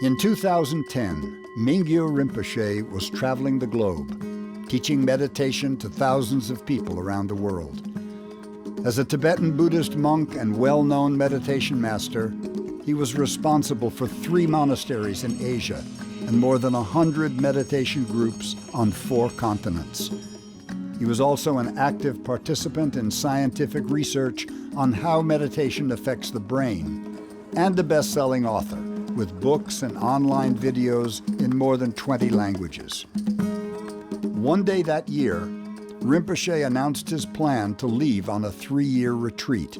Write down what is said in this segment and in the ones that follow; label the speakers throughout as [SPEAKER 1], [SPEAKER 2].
[SPEAKER 1] In 2010, Mingyur Rinpoche was traveling the globe, teaching meditation to thousands of people around the world. As a Tibetan Buddhist monk and well-known meditation master, he was responsible for 3 monasteries in Asia and more than 100 meditation groups on 4 continents. He was also an active participant in scientific research on how meditation affects the brain, and a best-selling author with books and online videos in more than 20 languages. One day that year, Rinpoche announced his plan to leave on a 3-year retreat.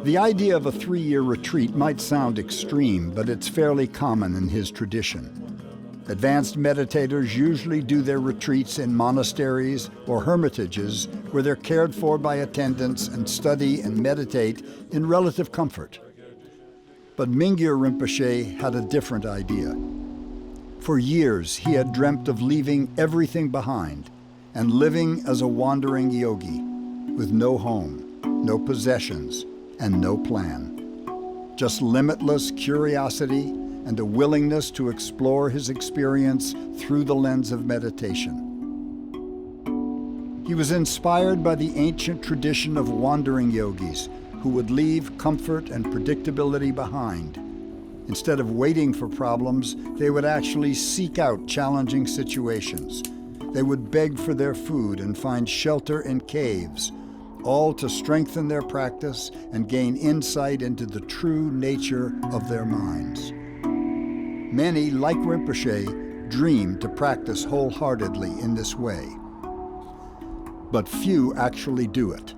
[SPEAKER 1] The idea of a 3-year retreat might sound extreme, but it's fairly common in his tradition. Advanced meditators usually do their retreats in monasteries or hermitages where they're cared for by attendants and study and meditate in relative comfort. But Mingyur Rinpoche had a different idea. For years, he had dreamt of leaving everything behind and living as a wandering yogi with no home, no possessions, and no plan. Just limitless curiosity and a willingness to explore his experience through the lens of meditation. He was inspired by the ancient tradition of wandering yogis who would leave comfort and predictability behind. Instead of waiting for problems, they would actually seek out challenging situations. They would beg for their food and find shelter in caves, all to strengthen their practice and gain insight into the true nature of their minds. Many, like Rinpoche, dream to practice wholeheartedly in this way. But few actually do it.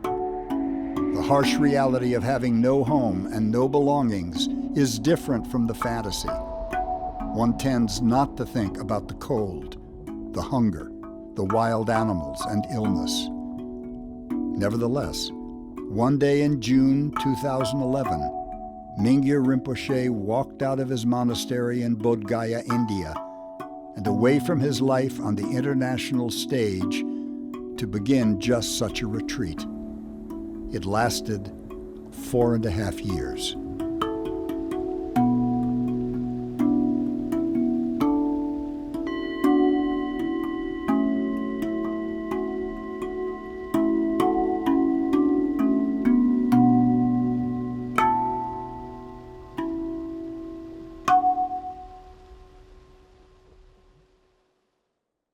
[SPEAKER 1] The harsh reality of having no home and no belongings is different from the fantasy. One tends not to think about the cold, the hunger, the wild animals, and illness. Nevertheless, one day in June 2011, Mingyur Rinpoche walked out of his monastery in Bodh Gaya, India, and away from his life on the international stage to begin just such a retreat. It lasted 4.5 years.